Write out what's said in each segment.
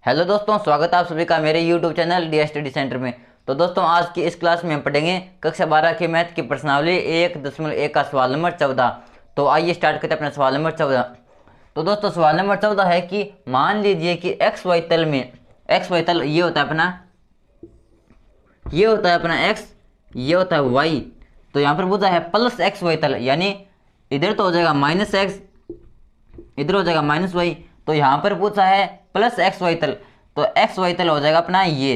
Hello दोस्तों, स्वागत है आप सभी का मेरे YouTube channel D study centre में। तो दोस्तों, आज की इस क्लास में हम पढ़ेंगे कक्षा 12 के मैथ की प्रश्नावली 1.1 का सवाल नंबर 14। तो आइए स्टार्ट करते हैं अपना सवाल नंबर 14। तो दोस्तों, सवाल नंबर 14 है कि मान लीजिए कि एक्स वाई तल में, एक्स वाई तल ये होता है अपना, ये होता है अपना एक्स, ये होता है वाई। तो यहाँ पर पूछा है प्लस एक्स वाई तल, यानी इधर तो हो जाएगा माइनस एक्स, इधर हो जाएगा माइनस वाई। तो यहाँ पर पूछा है प्लस एक्स वाई तल, तो एक्स वाई तल हो जाएगा अपना ये।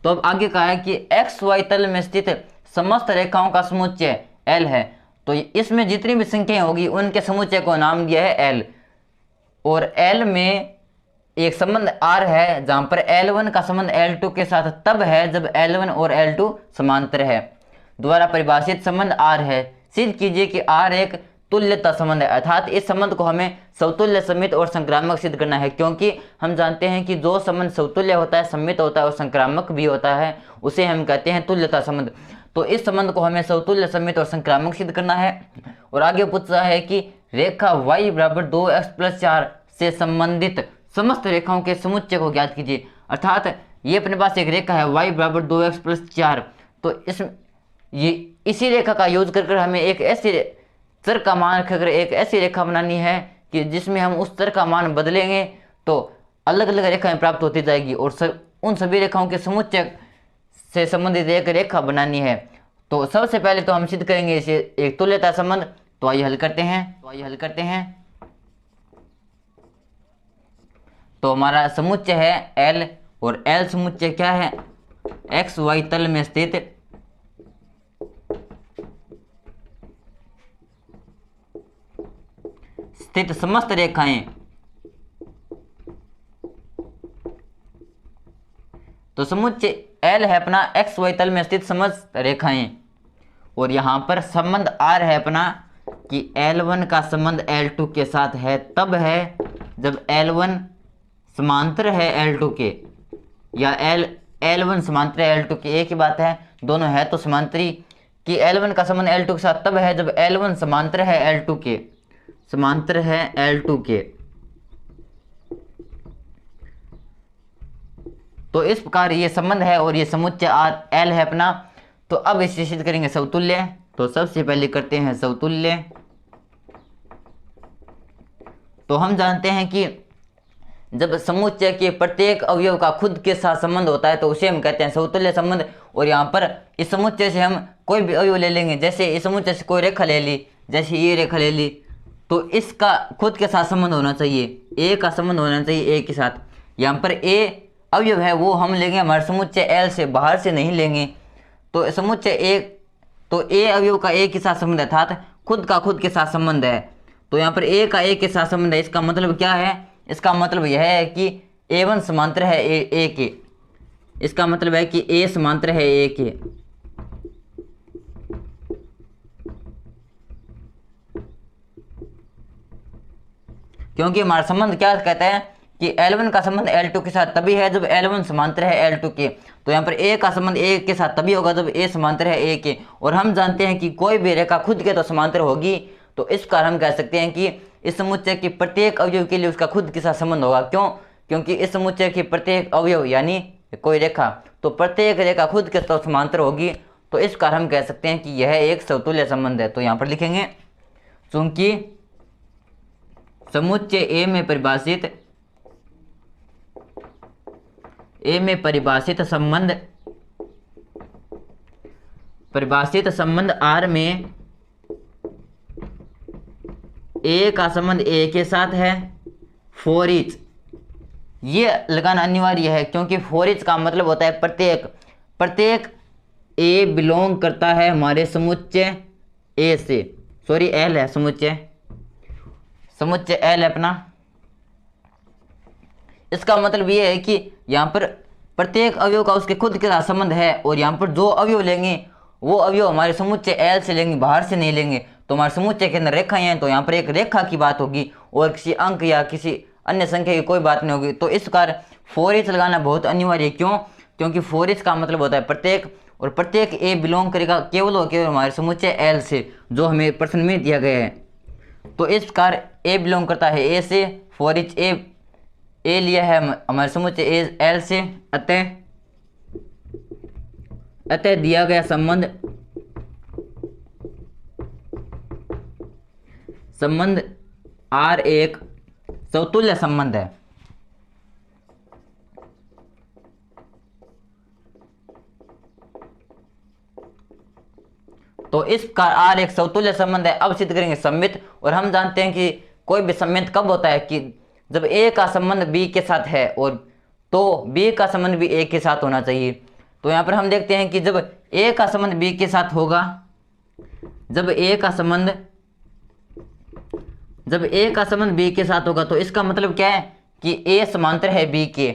तो अब आगे कहा है कि एक्स वाई तल में स्थित समस्त रेखाओं का समुच्चय एल है। तो इसमें जितनी भी संख्याएं होगी उनके समुच्चय को नाम दिया है एल। और एल में एक संबंध आर है, जहां पर L1 का संबंध L2 के साथ तब है जब L1 और L2 समांतर है। द्वारा परिभाषित संबंध आर है। सिद्ध कीजिए कि आर एक तुल्यता संबंध है, अर्थात इस संबंध को हमें समतुल्य, सममित और संक्रामक सिद्ध करना है, क्योंकि हम जानते हैं कि जो संबंध समतुल्य होता है, सममित होता है और संक्रामक भी होता है, उसे हम कहते हैं तुल्यता संबंध। तो इस संबंध को हमें समतुल्य, सममित और संक्रामक सिद्ध करना है। और आगे पूछा है कि रेखा y बराबर 2x+4 से संबंधित समस्त रेखाओं के समुच्चय को ज्ञात कीजिए। अर्थात ये अपने पास एक रेखा है y बराबर 2x+4। तो ये इसी रेखा का यूज कर हमें एक ऐसी चर का मान रखकर एक ऐसी रेखा बनानी है कि जिसमें हम उस चर का मान बदलेंगे तो अलग अलग रेखाएं प्राप्त होती जाएगी, और उन सभी रेखाओं के समुच्चय से संबंधित एक रेखा बनानी है। तो सबसे पहले तो हम सिद्ध करेंगे इसे एक तुल्यता संबंध। तो आइए हल करते हैं। तो हमारा समुच्चय है L, और L समुच्चय क्या है? एक्स वाई तल में स्थित समस्त रेखाएं। तो समुच्चय L है अपना एक्स वाई तल में स्थित समस्त रेखाएं, और यहां पर संबंध R है अपना कि L1 का संबंध L2 के साथ है तब है जब L1 समांतर है L2 के, या L1 समांतर है L2 के, एक ही बात है, दोनों है तो समांतरी। कि L1 का संबंध L2 के साथ तब है जब L1 समांतर है L2 के, समांतर है L2 के। तो इस प्रकार ये संबंध है और ये समुच्चय L है अपना। तो अब इसे सिद्ध करेंगे समतुल्य। तो सबसे पहले करते हैं समतुल्य। तो हम जानते हैं कि जब समुच्चय के प्रत्येक अवयव का खुद के साथ संबंध होता है तो उसे हम कहते हैं समतुल्य संबंध। और यहाँ पर इस समुच्चय से हम कोई भी अवयव ले लेंगे, जैसे इस समुच्चय से कोई रेखा ले ली, जैसे ये रेखा ले ली, तो इसका खुद के साथ संबंध होना चाहिए, ए का संबंध होना चाहिए ए के साथ। यहाँ पर ए अवयव है वो हम लेंगे हमारे समुच्चय L से, बाहर से नहीं लेंगे। तो समुच्चय ए, तो ए अवयव का ए के साथ संबंध है, अर्थात खुद का खुद के साथ संबंध है। तो यहाँ पर ए का ए के साथ संबंध है। इसका मतलब क्या है? इसका मतलब यह है कि A1 समांतर है ए के। इसका मतलब है कि ए समांतर है ए के। क्योंकि हमारा संबंध क्या कहता है कि L1 का संबंध L2 के साथ तभी है जब L1 समांतर है L2 के। तो यहाँ पर A का संबंध A के साथ तभी होगा जब A समांतर है A के। और हम जानते हैं कि कोई भी रेखा खुद के तो समांतर होगी। तो इस कारण हम कह सकते हैं कि इस समुच्चय के प्रत्येक अवयव के लिए उसका खुद के साथ संबंध होगा। क्यों? क्योंकि इस समुच्चय के प्रत्येक अवयव यानी कोई रेखा, तो प्रत्येक रेखा खुद के साथ समांतर होगी। तो इस कारण हम कह सकते हैं कि यह एक समतुल्य संबंध है। तो यहाँ पर लिखेंगे चूंकि समुच्चय ए में परिभाषित संबंध आर में ए का संबंध ए के साथ है फॉर ईच। ये लगाना अनिवार्य है क्योंकि फॉर ईच का मतलब होता है प्रत्येक ए बिलोंग करता है हमारे समुच्चय ए से, सॉरी एल है समुच्चय एल है अपना। इसका मतलब ये है कि यहाँ पर प्रत्येक अवयव का उसके खुद के साथ संबंध है, और यहाँ पर जो अवयव लेंगे वो अवयव हमारे समुच्चय एल से लेंगे, बाहर से नहीं लेंगे। तो हमारे समुच्चय के अंदर रेखाएं हैं, तो यहाँ पर एक रेखा की बात होगी और किसी अंक या किसी अन्य संख्या की कोई बात नहीं होगी। तो इस प्रकार फॉर ईच लगाना बहुत अनिवार्य है। क्यों? क्योंकि फॉर ईच का मतलब होता है प्रत्येक, और प्रत्येक ए बिलोंग करेगा केवल और केवल हमारे समुच्चय एल से, जो हमें प्रश्न में दिया गया है। तो इस प्रकार ए बिलोंग करता है ए से, फॉर इच ए लिया है हमारे समुच्चय ए एल से, अतः दिया गया संबंध आर एक समतुल्य संबंध है। तो इस प्रकार आर एक समतुल्य संबंध है। अब सिद्ध करेंगे सममित। और हम जानते हैं कि कोई भी सम्मित कब होता है कि जब ए का संबंध बी के साथ है और तो बी का संबंध भी ए के साथ होना चाहिए। तो यहाँ पर हम देखते हैं कि जब ए का संबंध बी के साथ होगा, जब ए का संबंध बी के साथ होगा, तो इसका मतलब क्या है कि ए समांतर है बी के,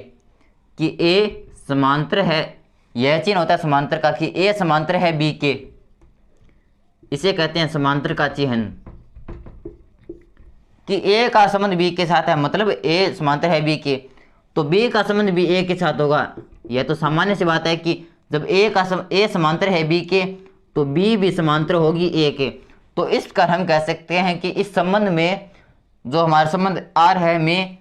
कि ए समांतर है, यह चिन्ह होता है समांतर का, कि ए समांतर है बी के, इसे कहते हैं समांतर का चिन्ह। कि ए का संबंध बी के साथ है मतलब ए समांतर है बी के, तो बी का संबंध भी ए के साथ होगा। यह तो सामान्य सी बात है कि जब ए समांतर है बी के तो बी भी समांतर होगी ए के। तो इस प्रकार हम कह सकते हैं कि इस संबंध में जो हमारा संबंध आर है में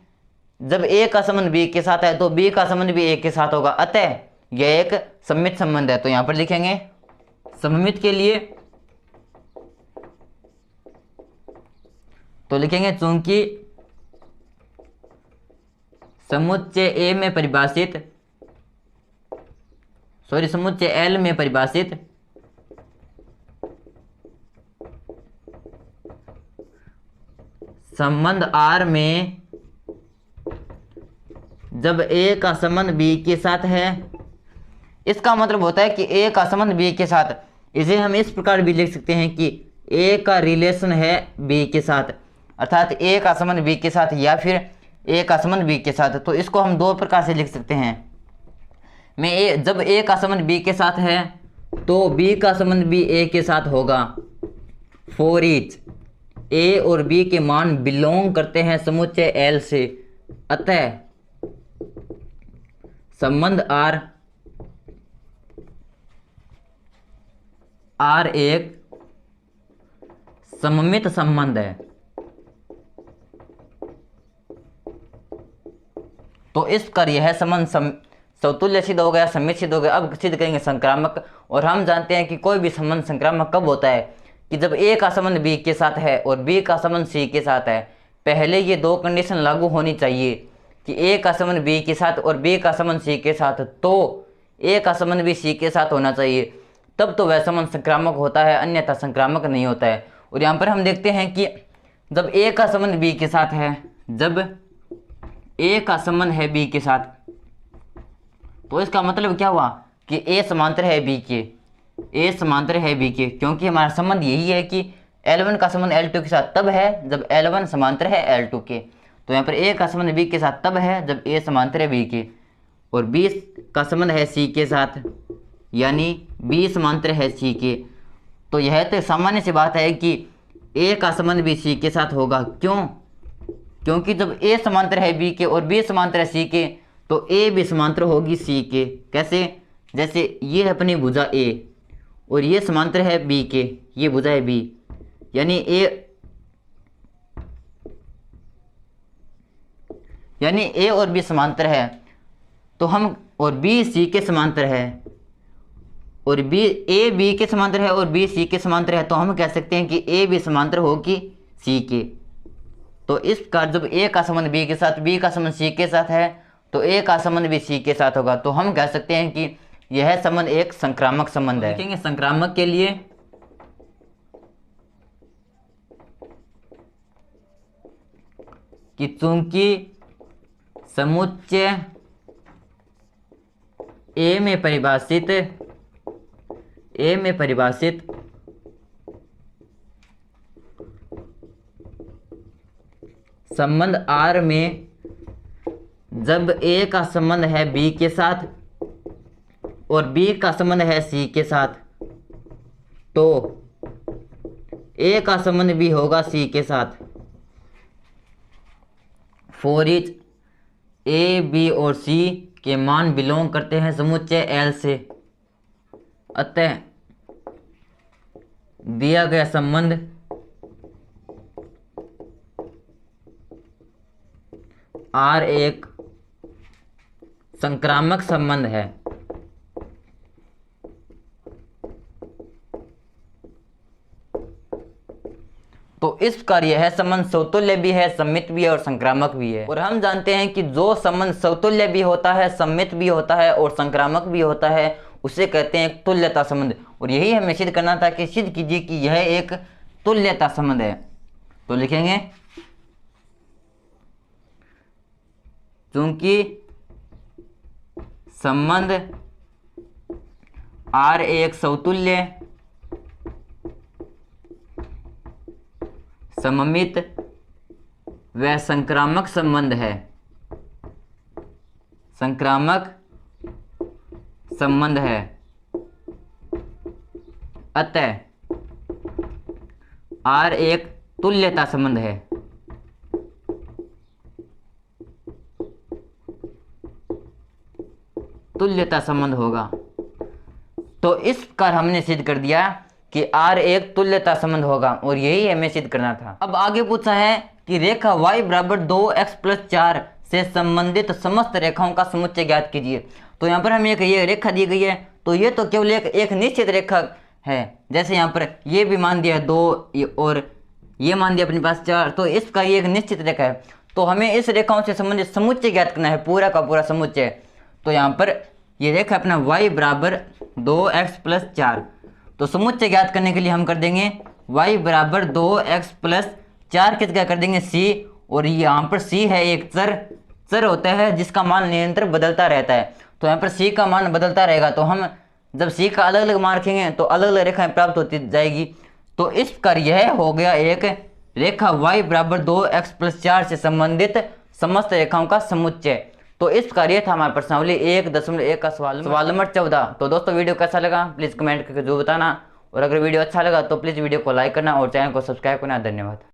जब ए का संबंध बी के साथ है तो बी का संबंध भी ए के साथ होगा, अतः यह एक सममित संबंध है। तो यहाँ पर लिखेंगे सममित के लिए, तो लिखेंगे चूंकि समुच्चय ए में परिभाषित समुच्चय एल में परिभाषित संबंध आर में जब ए का संबंध बी के साथ है, इसका मतलब होता है कि ए का संबंध बी के साथ, इसे हम इस प्रकार भी लिख सकते हैं कि ए का रिलेशन है बी के साथ, अर्थात ए का संबंध बी के साथ या फिर ए का संबंध बी के साथ। तो इसको हम दो प्रकार से लिख सकते हैं। जब ए का संबंध बी के साथ है तो बी का संबंध भी ए के साथ होगा, फॉर ईच ए और बी के मान बिलोंग करते हैं समुच्चय एल से, अतः संबंध आर एक सममित संबंध है। तो इस कर यह संबंध समतुल्य सिद्ध हो गया, सम्मित सिद्ध हो गया। अब सिद्ध करेंगे संक्रामक। और हम जानते हैं कि कोई भी संबंध संक्रामक कब होता है कि जब ए का संबंध बी के साथ है और बी का संबंध सी के साथ है। पहले ये दो कंडीशन लागू होनी चाहिए कि ए का संबंध बी के साथ और बी का संबंध सी के साथ, तो ए का संबंध भी सी के साथ होना चाहिए, तब तो वह संबंध संक्रामक होता है, अन्यथा संक्रामक नहीं होता है। और यहाँ पर हम देखते हैं कि जब ए का संबंध बी के साथ है, जब ए का संबंध है बी के साथ, तो इसका मतलब क्या हुआ कि ए समांतर है बी के, ए समांतर है बी के, क्योंकि हमारा संबंध यही है कि L1 का संबंध L2 के साथ तब है जब L1 समांतर है L2 के। तो यहाँ पर ए का संबंध बी के साथ तब है जब ए समांतर है बी के, और बी का संबंध है सी के साथ, यानी बी समांतर है सी के। तो यह तो सामान्य सी बात है कि ए का संबंध भी सी के साथ होगा। क्यों? क्योंकि जब ए समांतर है बी के और बी समांतर है सी के, तो ए भी समांतर होगी सी के। कैसे? जैसे ये है अपनी भुजा ए और ये समांतर है बी के, ये भुजा है बी, यानी ए और बी समांतर है, तो हम, और बी सी के समांतर है, और ए बी के समांतर है और बी सी के समांतर है, तो हम कह सकते हैं कि ए भी समांतर होगी सी के। तो इस प्रकार जब ए का संबंध बी के साथ, बी का संबंध सी के साथ है, तो ए का संबंध भी सी के साथ होगा। तो हम कह सकते हैं कि यह संबंध एक संक्रामक संबंध है। देखेंगे संक्रामक के लिए, कि चूंकि समुच्चय ए में परिभाषित संबंध आर में जब ए का संबंध है बी के साथ और बी का संबंध है सी के साथ, तो ए का संबंध भी होगा सी के साथ। फॉर ईच ए बी और सी के मान बिलोंग करते हैं समुच्चय एल से, अतः दिया गया संबंध R एक संक्रामक संबंध है। तो इस प्रकार यह संबंध समतुल्य भी है, सममित भी है और संक्रामक भी है। और हम जानते हैं कि जो संबंध समतुल्य भी होता है, सममित भी होता है और संक्रामक भी होता है, उसे कहते हैं एक तुल्यता संबंध। और यही हमें सिद्ध करना था कि सिद्ध कीजिए कि यह एक तुल्यता संबंध है। तो लिखेंगे चूंकि संबंध R एक समतुल्य, सममित व संक्रामक संबंध है, संक्रामक संबंध है, अतः R एक तुल्यता संबंध है। तुल्यता संबंध होगा। तो इस प्रकार हमने सिद्ध कर दिया कि R एक तुल्यता संबंध होगा और यही हमें सिद्ध करना था। अब आगे पूछा है कि रेखा y बराबर 2x+4 से संबंधित समस्त रेखाओं का समुच्चय ज्ञात कीजिए। तो यहाँ पर हमें एक ये रेखा दी गई है, तो ये तो केवल एक निश्चित रेखा है। जैसे यहाँ पर ये भी मान दिया है 2 और ये मान दिया अपने पास 4, तो इसका ये एक निश्चित रेखा है। तो हमें इस रेखाओं से संबंधित समुच्चय ज्ञात करना है, पूरा का पूरा समुच्चय। तो यहाँ पर ये रेखा अपना y बराबर 2x+4। तो समुच्चय ज्ञात करने के लिए हम कर देंगे y बराबर 2x+4 किसका कर देंगे c, और यहाँ पर c है एक चर होता है जिसका मान निरंतर बदलता रहता है। तो यहाँ पर c का मान बदलता रहेगा, तो हम जब c का अलग अलग मान रखेंगे तो अलग अलग रेखाएं प्राप्त होती जाएगी। तो इस प्रकार यह हो गया एक रेखा y बराबर 2x+4 से संबंधित समस्त रेखाओं का समुच्चय। तो इस प्रकार ये था हमारा प्रश्नावली 1.1 का सवाल नंबर 14। तो दोस्तों वीडियो कैसा लगा प्लीज़ कमेंट करके जो बताना, और अगर वीडियो अच्छा लगा तो प्लीज़ वीडियो को लाइक करना और चैनल को सब्सक्राइब करना। धन्यवाद।